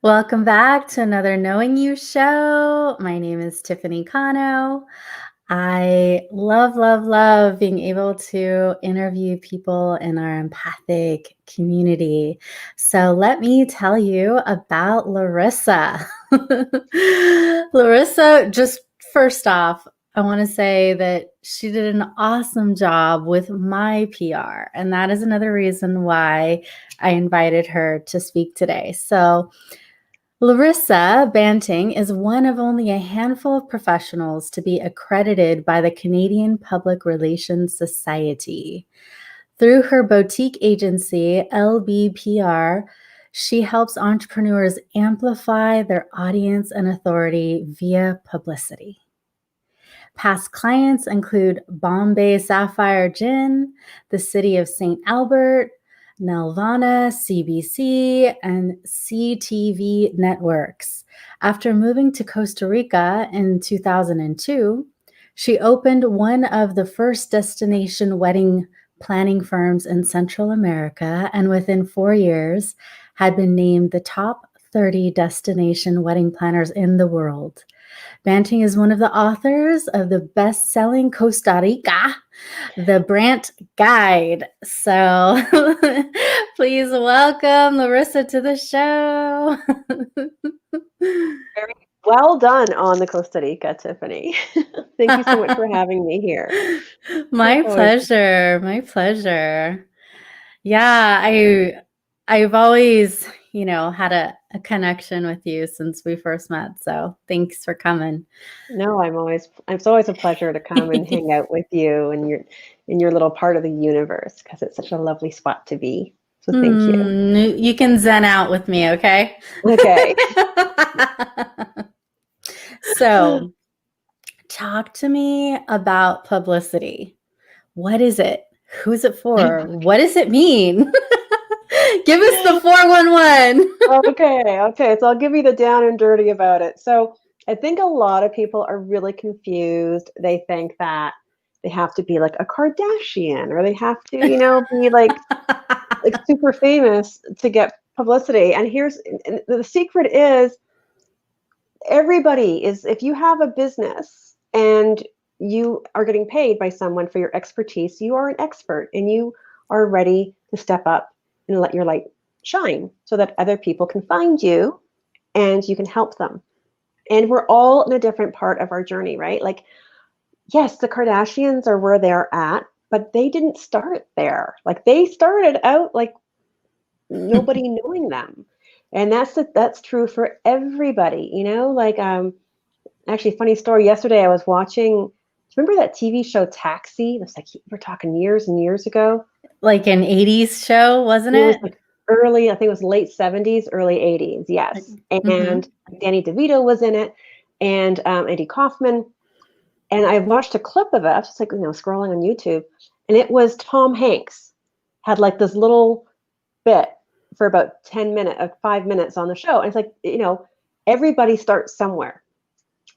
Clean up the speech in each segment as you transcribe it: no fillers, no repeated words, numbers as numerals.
Welcome back to another Knowing You show. My name is Tiffany Cano. I love being able to interview people in our empathic community. So let me tell you about Larissa. Larissa, just first off, I want to say that she did an awesome job with my PR. And that is another reason why I invited her to speak today. So Larissa Banting is one of only a handful of professionals to be accredited by the Canadian Public Relations Society. Through her boutique agency, LBPR, she helps entrepreneurs amplify their audience and authority via publicity. Past clients include Bombay Sapphire Gin, the City of St. Albert, Nelvana, CBC, and CTV networks. After moving to Costa Rica in 2002, she opened one of the first destination wedding planning firms in Central America, and within 4 years had been named the top 30 destination wedding planners in the world. Banting is one of the authors of the best-selling Costa Rica, the Bradt Guide. So please welcome Larissa to the show. Very well done on the Costa Rica, Tiffany. Thank you so much for having me here. My pleasure. My pleasure. Yeah, I've always, had a connection with you since we first met. So thanks for coming. No, it's always a pleasure to come and hang out with you and in your little part of the universe because it's such a lovely spot to be. So thank you. You can zen out with me, okay? Okay. So, talk to me about publicity. What is it? Who's it for? What does it mean? Give us the 411. Okay. So I'll give you the down and dirty about it. So I think a lot of people are really confused. They think that they have to be like a Kardashian or they have to, be like super famous to get publicity. And the secret is if you have a business and you are getting paid by someone for your expertise, you are an expert and you are ready to step up and let your light shine so that other people can find you and you can help them. And we're all in a different part of our journey, right? Like, yes, the Kardashians are where they're at, but they didn't start there. Like they started out like nobody knowing them. And that's true for everybody, like actually funny story. Yesterday I was watching, remember that TV show Taxi? It was like we're talking years and years ago. Like an 80s show, wasn't it? It was like I think it was late 70s, early 80s, yes. And Danny DeVito was in it and Andy Kaufman. And I watched a clip of it. I was just like, scrolling on YouTube. And it was Tom Hanks had like this little bit for about 5 minutes on the show. And it's like, everybody starts somewhere.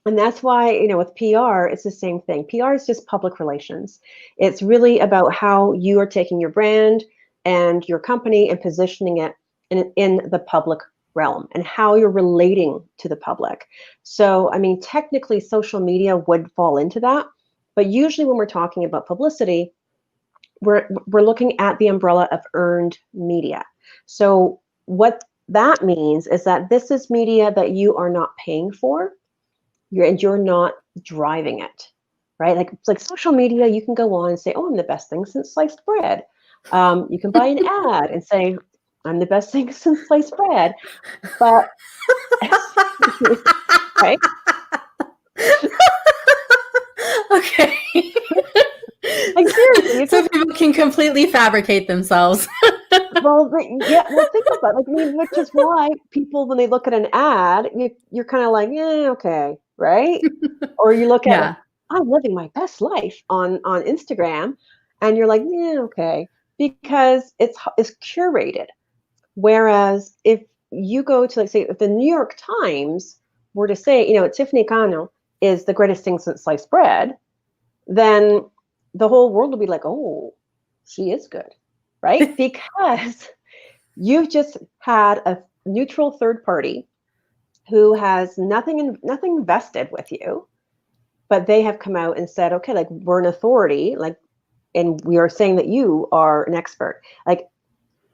And that's why, with PR, it's the same thing. PR is just public relations. It's really about how you are taking your brand and your company and positioning it in the public realm and how you're relating to the public. So, technically social media would fall into that. But usually when we're talking about publicity, we're looking at the umbrella of earned media. So what that means is that this is media that you are not paying for. You're not driving it, right? Like social media, you can go on and say, oh, I'm the best thing since sliced bread. You can buy an ad and say, I'm the best thing since sliced bread. But, right? Okay. Like seriously, so people can completely fabricate themselves. Well, think about it. Which is why people, when they look at an ad, you're kind of like, yeah, okay, right? Or you look at, I'm living my best life on Instagram, and you're like, yeah, okay, because it's curated. Whereas if you go to, like, say, if the New York Times were to say, Tiffany Cano is the greatest thing since sliced bread, then the whole world will be like, oh, she is good. Right? Because You've just had a neutral third party who has nothing vested with you, but they have come out and said, okay, like we're an authority, like, and we are saying that you are an expert. Like,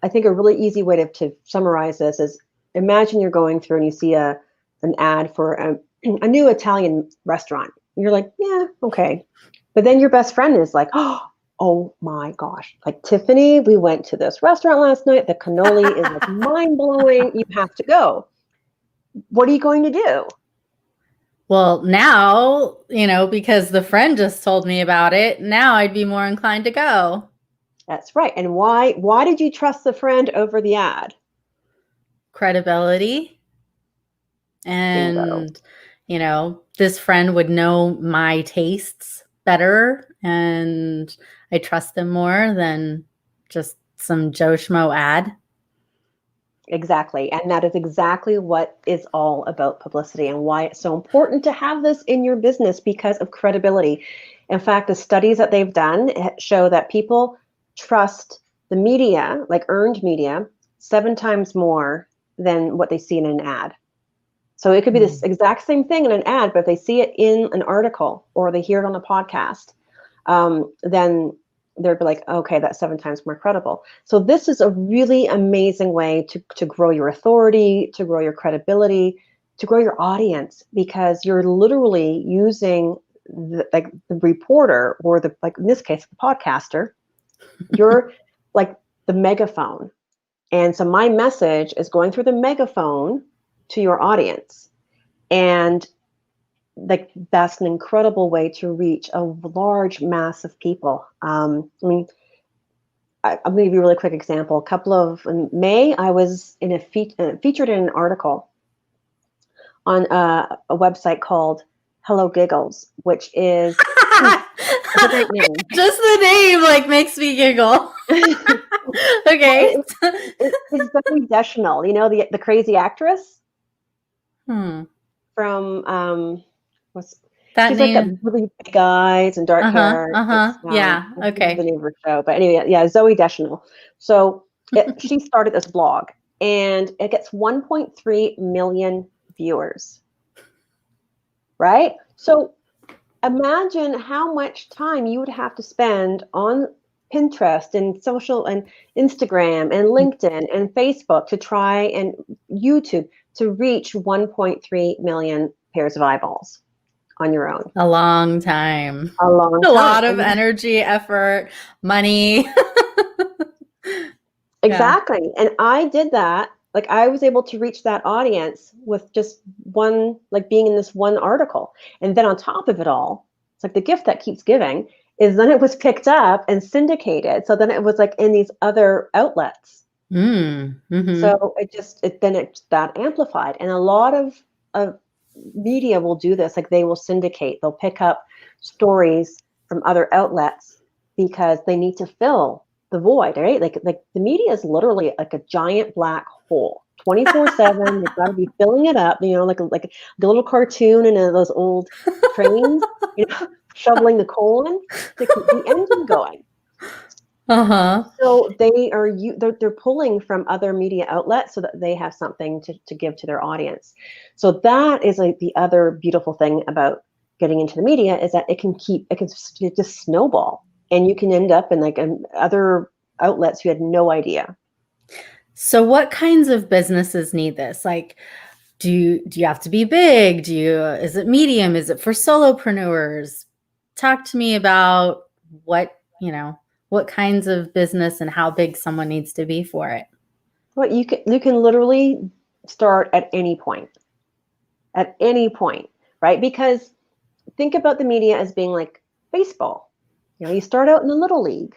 I think a really easy way to summarize this is, imagine you're going through and you see an ad for a new Italian restaurant. You're like, yeah, okay. But then your best friend is like, oh my gosh, like, Tiffany, we went to this restaurant last night. The cannoli is like mind blowing. You have to go. What are you going to do? Well, now, because the friend just told me about it, now I'd be more inclined to go. That's right. And why did you trust the friend over the ad? Credibility. And, this friend would know my tastes better, and I trust them more than just some Joe Schmo ad. Exactly. And that is exactly what is all about publicity, and why it's so important to have this in your business, because of credibility. In fact, the studies that they've done show that people trust the media, like earned media, 7 times more than what they see in an ad. So it could be this exact same thing in an ad, but if they see it in an article or they hear it on a podcast, then they'd be like, okay, that's 7 times more credible. So this is a really amazing way to grow your authority, to grow your credibility, to grow your audience, because you're literally using the reporter, or like in this case, the podcaster. You're like the megaphone. And so my message is going through the megaphone to your audience. And like, that's an incredible way to reach a large mass of people. I'm going to give you a really quick example. In May, I was in featured in an article on a website called Hello Giggles, which is a great name. Just the name makes me giggle. Okay. It's Zoe Deschanel, the crazy actress from that she's name? like got really big eyes and dark hair. Yeah. Okay. The name of her show, but anyway, yeah, Zoe Deschanel. So she started this blog, and it gets 1.3 million viewers. Right? So imagine how much time you would have to spend on Pinterest and social and Instagram and LinkedIn and Facebook to try, and YouTube, to reach 1.3 million pairs of eyeballs on your own. A long time. A lot of energy, effort, money. Exactly. Yeah. And I did that. Like, I was able to reach that audience with just one, like being in this one article. And then on top of it all, it's like the gift that keeps giving is then it was picked up and syndicated. So then it was like in these other outlets. So that amplified. And a lot of media will do this. Like, they will syndicate, they'll pick up stories from other outlets because they need to fill the void, right? Like the media is literally like a giant black hole, 24/7. They've got to be filling it up, like the little cartoon in those old trains, shoveling the coal in to keep the engine going. So they're pulling from other media outlets so that they have something to give to their audience. So that is like the other beautiful thing about getting into the media, is that it can just snowball, and you can end up in other outlets you had no idea. So what kinds of businesses need this? Like, do you have to be big? Is it medium? Is it for solopreneurs? Talk to me about what kinds of business and how big someone needs to be for it. Well, you can literally start at any point. At any point, right? Because think about the media as being like baseball. You start out in the little league,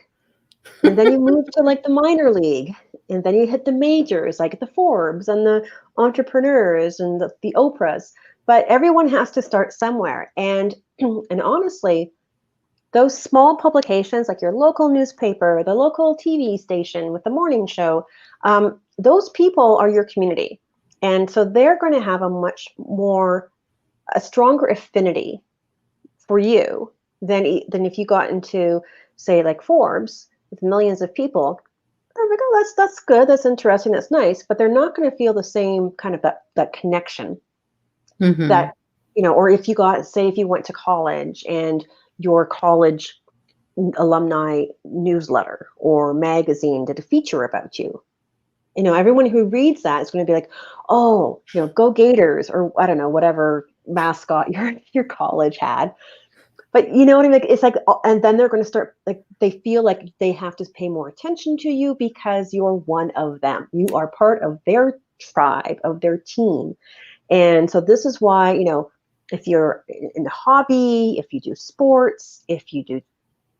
and then you move to like the minor league, and then you hit the majors, like the Forbes and the entrepreneurs and the Oprahs. But everyone has to start somewhere. And honestly, those small publications, like your local newspaper, the local TV station with the morning show, those people are your community. And so they're going to have a stronger affinity for you than if you got into, say, like Forbes with millions of people. they're like, oh, that's good, that's interesting, that's nice, but they're not going to feel the same kind of that connection Mm-hmm. that, or if you went to college and your college alumni newsletter or magazine did a feature about you. Everyone who reads that is going to be like, oh, go Gators, or I don't know, whatever mascot your college had. But you know what I mean? It's like, and then they're going to start, like, they feel like they have to pay more attention to you because you're one of them. You are part of their tribe, of their team. And so this is why, if you're in the hobby, if you do sports, if you do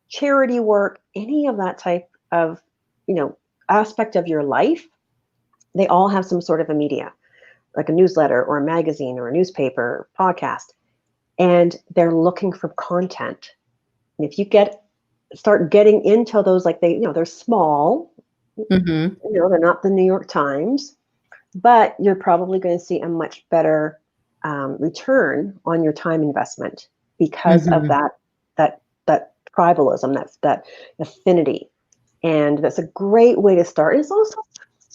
charity work, any of that type of, aspect of your life, they all have some sort of a media, like a newsletter or a magazine or a newspaper, podcast, and they're looking for content. And if you start getting into those, like they're small, Mm-hmm. they're not the New York Times, but you're probably going to see a much better return on your time investment because of Mm-hmm. that tribalism, that affinity. And that's a great way to start. It's also,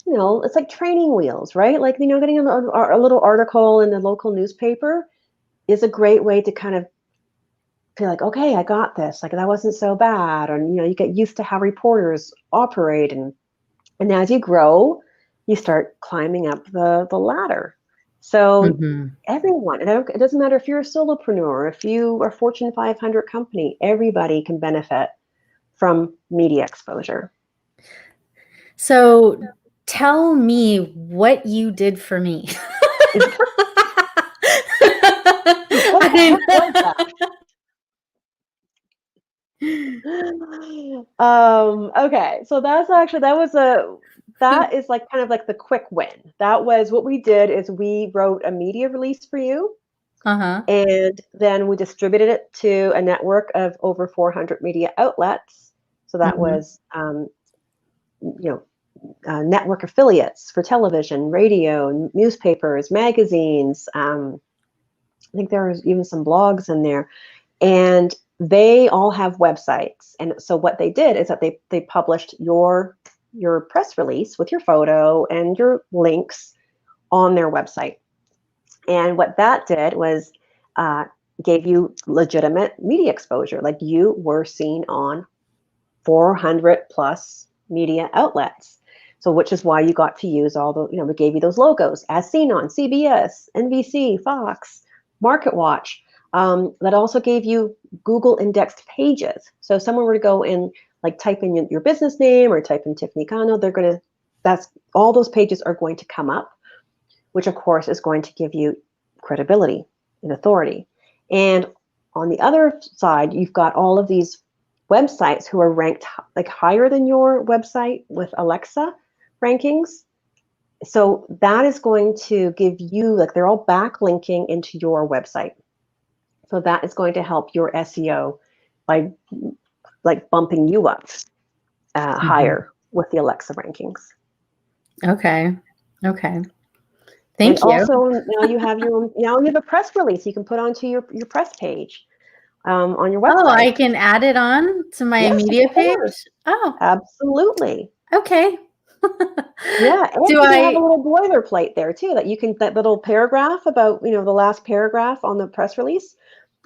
it's like training wheels, right? Like, getting a little article in the local newspaper is a great way to kind of feel like, okay, I got this. Like, that wasn't so bad. And, you get used to how reporters operate. And as you grow, you start climbing up the ladder. So Mm-hmm. everyone, it doesn't matter if you're a solopreneur, if you are Fortune 500 company, everybody can benefit from media exposure. So tell me what you did for me. What the heck was that? Okay, so that is like kind of like the quick win. That was what we did, is we wrote a media release for you, Uh-huh. and then we distributed it to a network of over 400 media outlets. So that Mm-hmm. was network affiliates for television, radio, newspapers, magazines. I think there was even some blogs in there, and they all have websites. And so what they did is that they published your press release with your photo and your links on their website. And what that did was gave you legitimate media exposure. Like, you were seen on 400 plus media outlets. So, which is why you got to use all the, we gave you those logos, as seen on CBS, NBC, Fox, MarketWatch. That also gave you Google indexed pages. So if someone were to go and like type in your business name or type in Tiffany Cano, all those pages are going to come up, which of course is going to give you credibility and authority. And on the other side, you've got all of these websites who are ranked like higher than your website with Alexa rankings. So that is going to give you, like, they're all backlinking into your website. So that is going to help your SEO by like bumping you up higher with the Alexa rankings. Okay. And Thank you. also now you have a press release you can put onto your press page on your website. Oh, I can add it on to my media page? Oh, absolutely. okay. Yeah, and you can have a little boilerplate there too, that little paragraph about, the last paragraph on the press release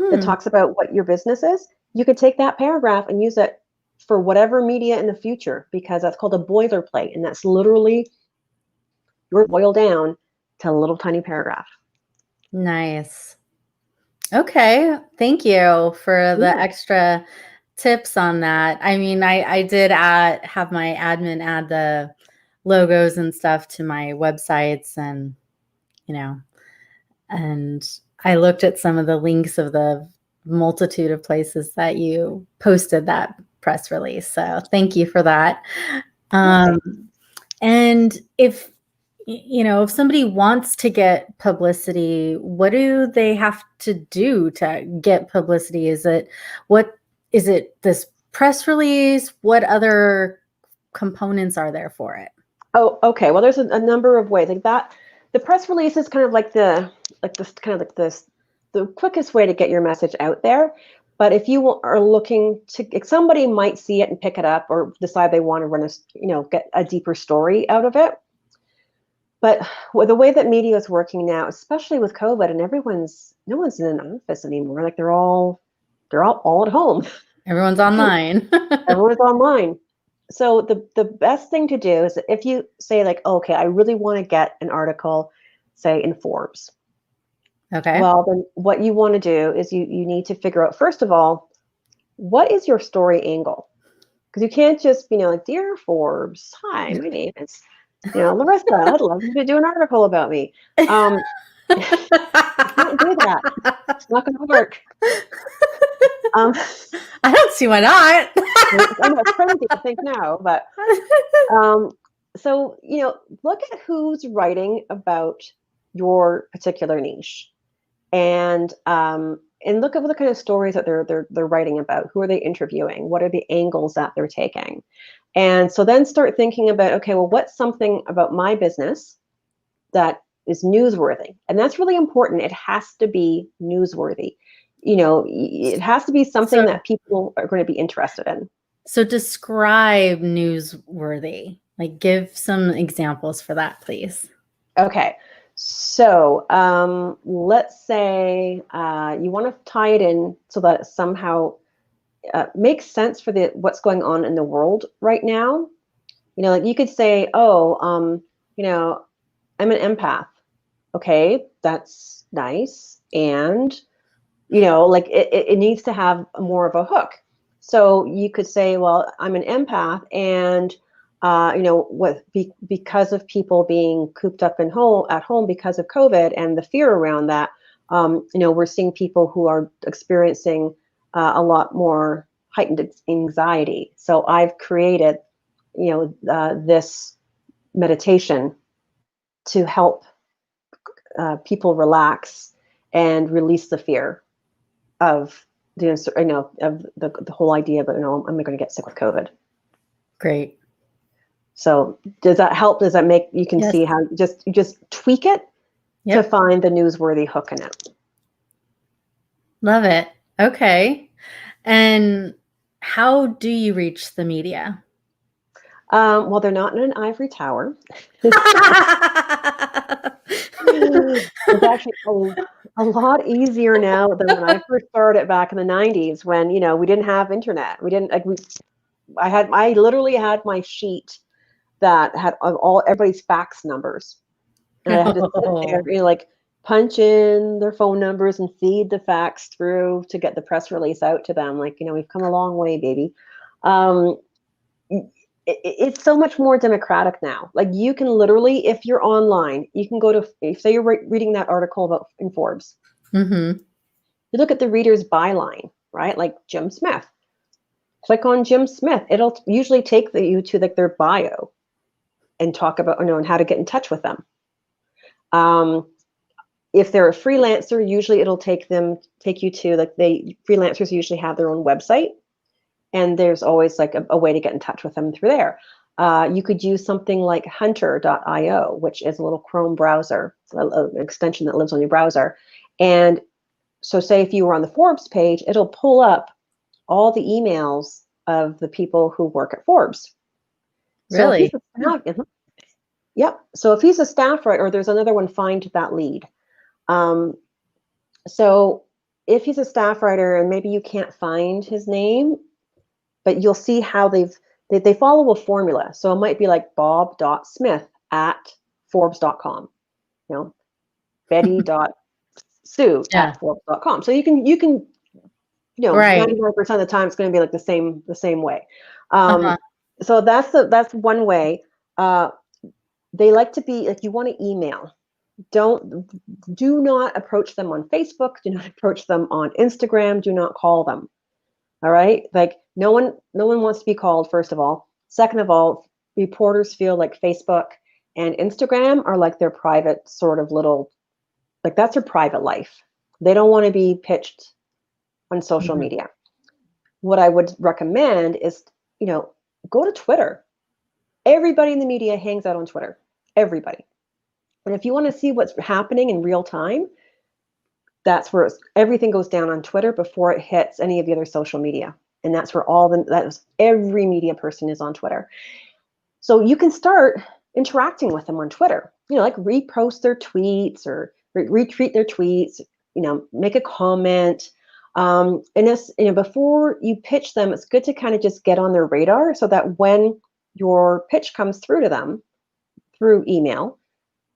that talks about what your business is. You could take that paragraph and use it for whatever media in the future, because that's called a boilerplate, and that's literally you're boiled down to a little tiny paragraph. Nice. Okay. Thank you for the extra tips on that. I mean, I did have my admin add the logos and stuff to my websites, and, and I looked at some of the links of the multitude of places that you posted that press release. So thank you for that. And if somebody wants to get publicity, what do they have to do to get publicity? Is it this press release? What other components are there for it? Oh, okay. Well, there's a number of ways like that. The press release is kind of like the quickest way to get your message out there. But if you are looking to, if somebody might see it and pick it up or decide they want to run get a deeper story out of it. But with the way that media is working now, especially with COVID, and no one's in an office anymore. Like they're all at home. Everyone's online. Everyone's online. So the best thing to do is if you say like, okay, I really want to get an article, say in Forbes. Okay. Well, then what you want to do is you need to figure out, first of all, what is your story angle? Because you can't just be, like, dear Forbes, hi, my name is, Larissa. I'd love you to do an article about me. You can't do that. It's not going to work. I don't see why not. I know it's crazy to think now, but so look at who's writing about your particular niche, and look at what the kind of stories that they're writing about. Who are they interviewing? What are the angles that they're taking? And so then start thinking about, okay, well, what's something about my business that is newsworthy? And that's really important. It has to be newsworthy. It has to be something that people are going to be interested in. So describe newsworthy. Like, give some examples for that, please. Okay. So let's say you want to tie it in so that it somehow makes sense for what's going on in the world right now. Like you could say, I'm an empath. Okay, that's nice. And, like it needs to have more of a hook. So you could say, well, I'm an empath, and because of people being cooped up at home because of COVID and the fear around that, we're seeing people who are experiencing a lot more heightened anxiety. So I've created, this meditation to help people relax and release the fear of the whole idea of, I'm going to get sick with COVID. Great. So does that help? Does that make, you can Yes. see how you just tweak it to find the newsworthy hook in it. Love it. Okay. And how do you reach the media? Well, they're not in an ivory tower. It's actually a lot easier now than when I first started back in the 90s when, we didn't have internet. We didn't, I literally had my sheet that had everybody's fax numbers. And I had to sit there, punch in their phone numbers and feed the fax through to get the press release out to them. We've come a long way, baby. It's so much more democratic now. You can literally, if you're online, you can go to, say you're reading that article in Forbes. Mm-hmm. You look at the reader's byline, right? Like Jim Smith. Click on Jim Smith. It'll usually take you to their bio and talk about, and how to get in touch with them. If they're a freelancer, usually it'll take you to freelancers usually have their own website, and there's always a way to get in touch with them through there. You could use something like hunter.io, which is a little Chrome browser, an extension that lives on your browser. And so say if you were on the Forbes page, it'll pull up all the emails of the people who work at Forbes. Really? Yep. So if he's a staff writer, or there's another one, find that lead. So if he's a staff writer and maybe you can't find his name, but you'll see how they follow a formula. So it might be like bob.smith@forbes.com, betty.sue@forbes.com. So you can right. 99% of the time it's going to be the same way. So that's one way. They like to be you want to email. Do not approach them on Facebook. Do not approach them on Instagram. Do not call them. All right. No one wants to be called, first of all. Second of all, reporters feel like Facebook and Instagram are their private sort of little, that's their private life. They don't want to be pitched on social media. What I would recommend is, go to Twitter. Everybody in the media hangs out on Twitter. Everybody. And if you want to see what's happening in real time, that's where everything goes down on Twitter before it hits any of the other social media. And that's where every media person is on Twitter. So you can start interacting with them on Twitter, like repost their tweets or retweet their tweets, make a comment. And this, before you pitch them, it's good to kind of just get on their radar so that when your pitch comes through to them through email,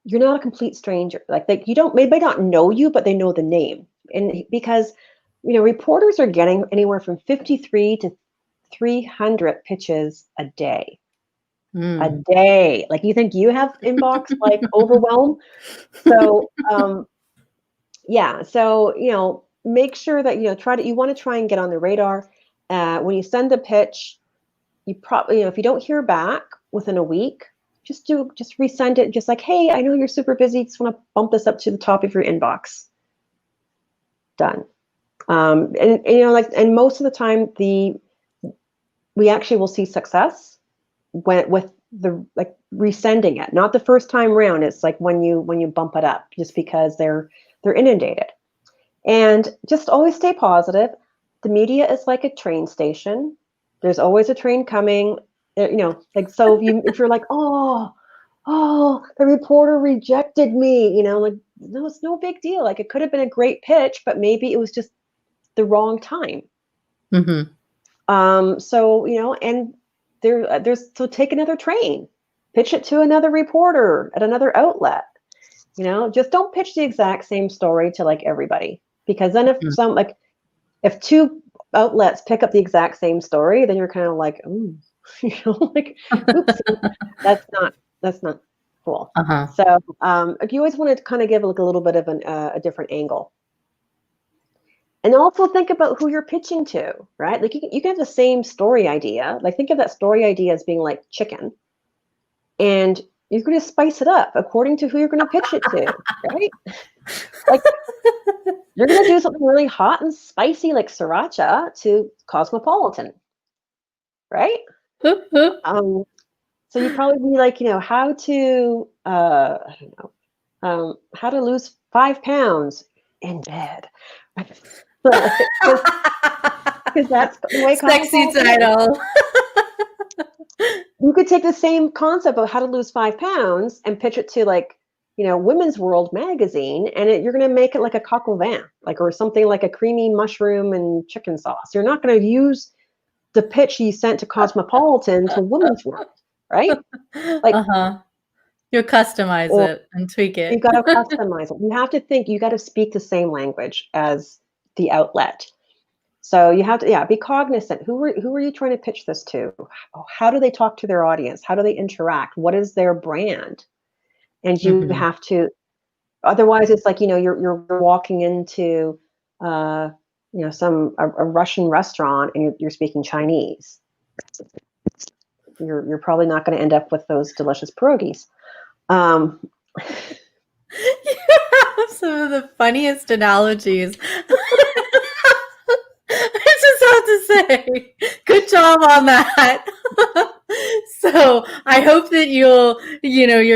you're not a complete stranger. Like you don't, maybe not know you, but they know the name. And because, reporters are getting anywhere from 53 to 300 pitches a day. A day. Like, you think you have inbox like overwhelm? So yeah, so make sure that you want to try and get on the radar. When you send a pitch, you probably, if you don't hear back within a week, just resend it, just like, hey, I know you're super busy, just want to bump this up to the top of your inbox. Done. And most of the time we actually will see success with the resending it, not the first time round. It's like when you bump it up, just because they're inundated. And just always stay positive. The media is like a train station. There's always a train coming. So if you're like, oh, the reporter rejected me, no, it's no big deal. Like, it could have been a great pitch, but maybe it was just the wrong time. Mm-hmm. So and so take another train, pitch it to another reporter at another outlet. Just don't pitch the exact same story to everybody, because then if two outlets pick up the exact same story, then you're kind of like, ooh, oops, that's not cool. Uh-huh. So you always want to kind of give a little bit of a different angle. And also think about who you're pitching to, right? Like, you can have the same story idea. Like, think of that story idea as being like chicken, and you're going to spice it up according to who you're going to pitch it to, right? Like, you're going to do something really hot and spicy like sriracha to Cosmopolitan, right? So you probably be like, how to, I don't know, how to lose 5 pounds in bed. Because that's the way. Sexy title. You could take the same concept of how to lose 5 pounds and pitch it to Women's World magazine, and you're going to make it like a coq au vin, or something like a creamy mushroom and chicken sauce. You're not going to use the pitch you sent to Cosmopolitan to Women's World, right? You'll customize it and tweak it. You got to customize it. You have to think. You got to speak the same language as the outlet. So you have to, be cognizant. Who are you trying to pitch this to? How do they talk to their audience? How do they interact? What is their brand? And you have to. Otherwise, it's like you're walking into a Russian restaurant and you're speaking Chinese. You're probably not going to end up with those delicious pierogies. You have some of the funniest analogies. I just have to say, good job on that. So I hope that you're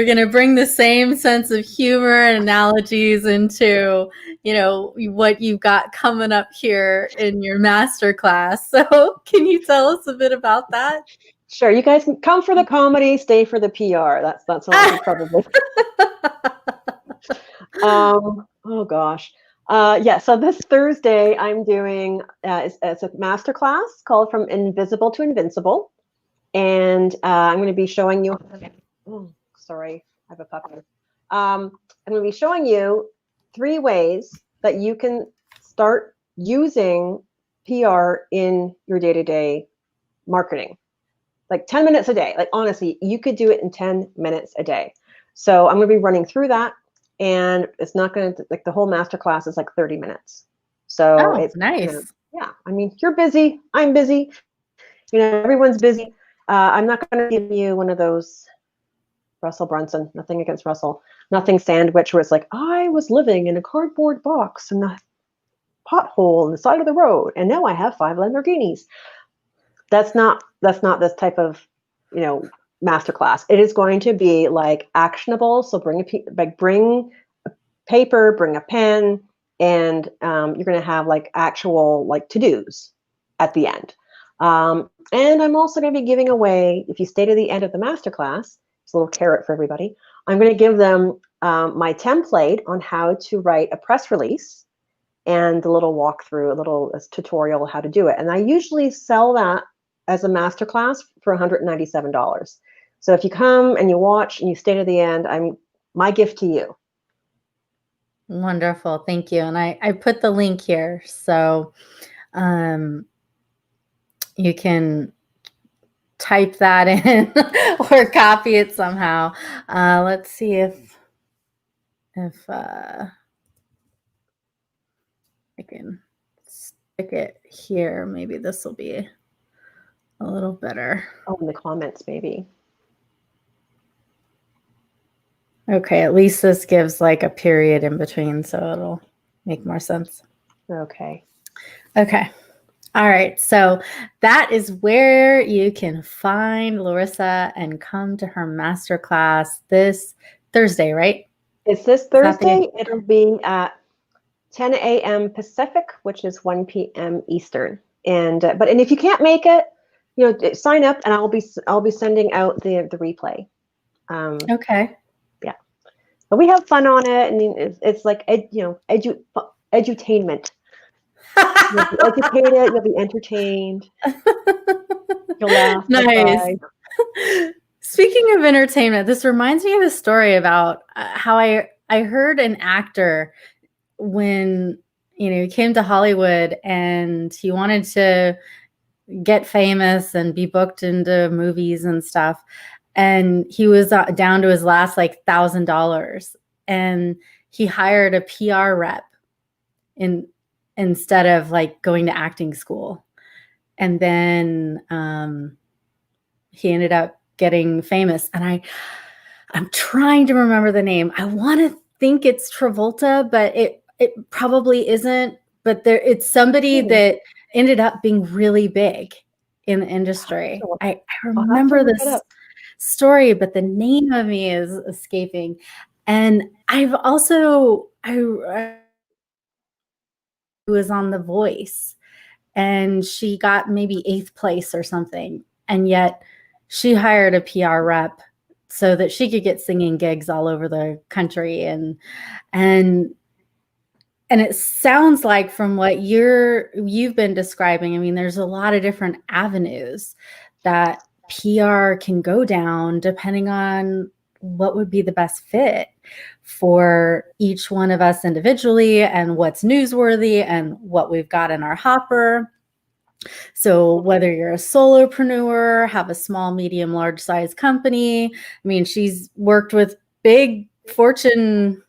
going to bring the same sense of humor and analogies into, what you've got coming up here in your masterclass. So can you tell us a bit about that? Sure. You guys can come for the comedy, stay for the PR. That's what I probably. Oh gosh. So this Thursday I'm doing it's a masterclass called From Invisible to Invincible, and I'm going to be showing you. Oh, sorry, I have a puppy. I'm going to be showing you 3 ways that you can start using PR in your day-to-day marketing. Like 10 minutes a day. Like, honestly, you could do it in 10 minutes a day. So I'm going to be running through that. And it's not going to, the whole masterclass is 30 minutes. So it's nice. I mean, you're busy. I'm busy. Everyone's busy. I'm not going to give you one of those Russell Brunson, nothing against Russell, nothing sandwich where it's like, I was living in a cardboard box in a pothole on the side of the road, and now I have 5 Lamborghinis. That's not this type of, masterclass. It is going to be actionable. So bring a paper, bring a pen, and you're going to have like actual like to-dos at the end. And I'm also going to be giving away, if you stay to the end of the masterclass, it's a little carrot for everybody. I'm going to give them my template on how to write a press release and a little walkthrough, a little tutorial how to do it. And I usually sell that as a masterclass for $197. So if you come and you watch and you stay to the end, my gift to you. Wonderful. Thank you. And I put the link here. So you can type that in or copy it somehow. Let's see if I can stick it here. Maybe this will be a little better. Oh, in the comments, maybe. Okay, at least this gives like a period in between, so it'll make more sense. Okay. Okay. All right. So that is where you can find Larissa and come to her masterclass this Thursday, right? It's this Thursday. It'll be at 10 a.m. Pacific, which is 1 p.m. Eastern. And if you can't make it, sign up, and I'll be sending out the replay. Okay. Yeah, but we have fun on it, and it's like edutainment. You'll be educated, you'll be entertained, you'll laugh. Nice. Speaking of entertainment, this reminds me of a story about how I heard an actor when he came to Hollywood and he wanted to get famous and be booked into movies and stuff, and he was down to his last like $1,000, and he hired a PR rep instead of like going to acting school, and then he ended up getting famous. And I'm trying to remember the name. I want to think it's Travolta, but it probably isn't. But it's somebody that ended up being really big in the industry. I remember this story, but the name of me is escaping. And I've also I was on The Voice, and she got maybe 8th place or something, and yet she hired a PR rep so that she could get singing gigs all over the country. And it sounds like, from what you've been describing, I mean, there's a lot of different avenues that PR can go down depending on what would be the best fit for each one of us individually, and what's newsworthy and what we've got in our hopper. So whether you're a solopreneur, have a small, medium, large size company, I mean, she's worked with big Fortune,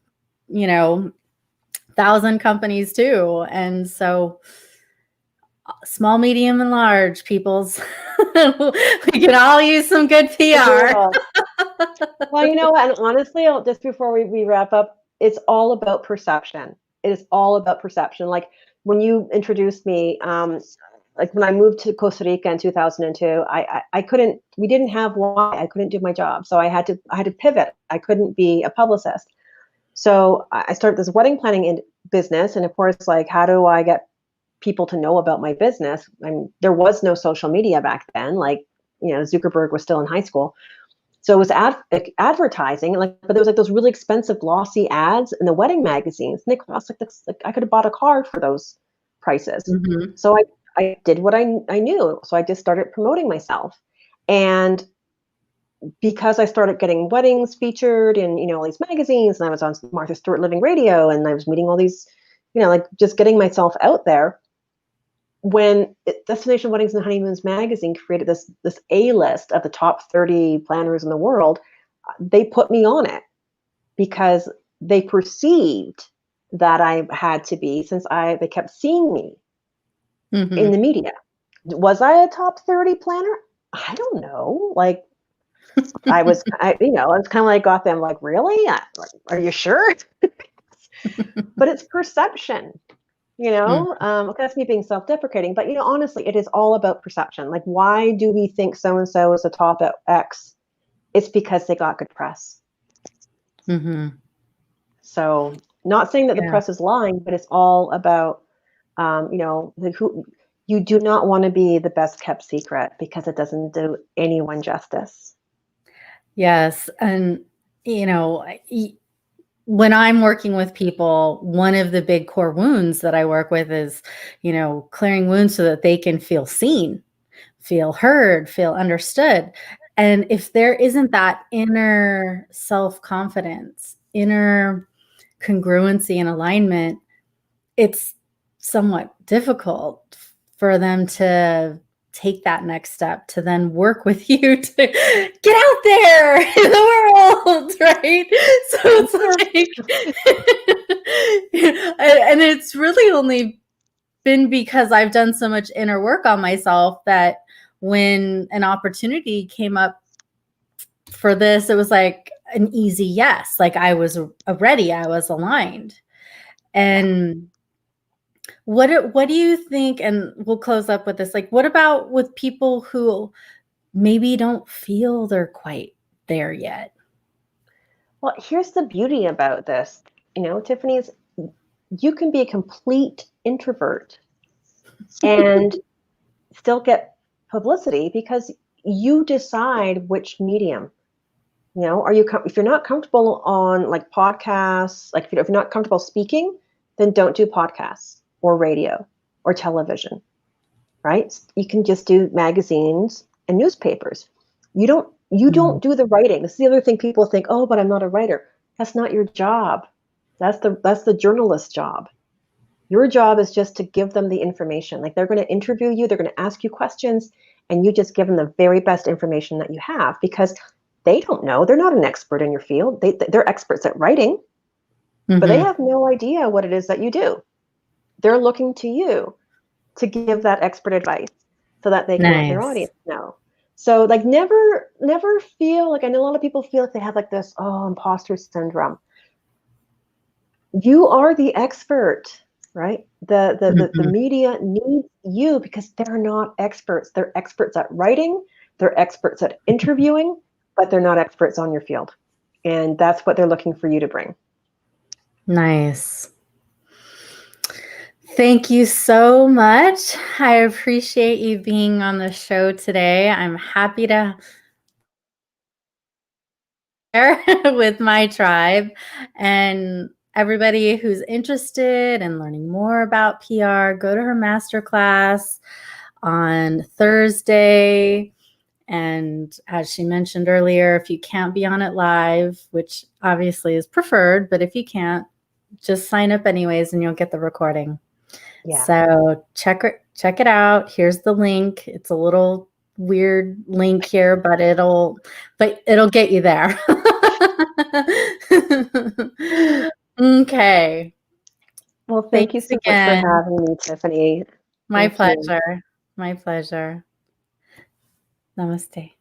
1,000 companies too. And so small, medium, and large peoples, we can all use some good PR. Well, you know what? And honestly, just before we wrap up, it's all about perception. It is all about perception. Like when you introduced me, like when I moved to Costa Rica in 2002, we didn't have why. I couldn't do my job. So I had to pivot. I couldn't be a publicist. So I started this wedding planning business. And of course, like, how do I get people to know about my business? There was no social media back then. Like, Zuckerberg was still in high school. So it was advertising, but there was like those really expensive glossy ads in the wedding magazines. And they cost like I could have bought a car for those prices. Mm-hmm. So I did what I knew. So I just started promoting myself. And because I started getting weddings featured in, all these magazines, and I was on Martha Stewart Living Radio, and I was meeting all these, like just getting myself out there. When Destination Weddings and Honeymoons magazine created this A-list of the top 30 planners in the world, they put me on it because they perceived that I had to be, since they kept seeing me in the media. Was I a top 30 planner? I don't know. Like, I was kind of like, got them like, really? Are you sure? But it's perception. That's me being self-deprecating, but honestly, it is all about perception. Like, why do we think so-and-so is a top at X? It's because they got good press. Mm-hmm. So Not saying that the press is lying, but it's all about, you do not want to be the best kept secret, because it doesn't do anyone justice. Yes. And, when I'm working with people, one of the big core wounds that I work with is, clearing wounds so that they can feel seen, feel heard, feel understood. And if there isn't that inner self-confidence, inner congruency and alignment, it's somewhat difficult for them to take that next step, to then work with you to get out there in the world, right? So it's like, and it's really only been because I've done so much inner work on myself that when an opportunity came up for this, it was like an easy yes. Like I was ready, I was aligned. And what do you think, and we'll close up with this, like what about with people who maybe don't feel they're quite there yet? Well, here's the beauty about this, Tiffany's, you can be a complete introvert and still get publicity, because you decide which medium. If you're not comfortable on like podcasts, like if you're not comfortable speaking, then don't do podcasts or radio or television, right? You can just do magazines and newspapers. You don't do the writing. This is the other thing people think, oh, but I'm not a writer. That's not your job. That's the journalist's job. Your job is just to give them the information. Like they're going to interview you, they're going to ask you questions, and you just give them the very best information that you have, because they don't know. They're not an expert in your field. They're experts at writing, but they have no idea what it is that you do. They're looking to you to give that expert advice so that they can let their audience know. So like never feel like, I know a lot of people feel like they have like this, imposter syndrome. You are the expert, right? The media needs you because they're not experts. They're experts at writing. They're experts at interviewing, but they're not experts on your field. And that's what they're looking for you to bring. Nice. Thank you so much. I appreciate you being on the show today. I'm happy to share with my tribe, and everybody who's interested in learning more about PR, go to her masterclass on Thursday. And as she mentioned earlier, if you can't be on it live, which obviously is preferred, but if you can't, just sign up anyways and you'll get the recording. Yeah. So check it out. Here's the link. It's a little weird link here, but it'll get you there. Okay. Well, thank you so much for having me, Tiffany. My pleasure. My pleasure. Namaste.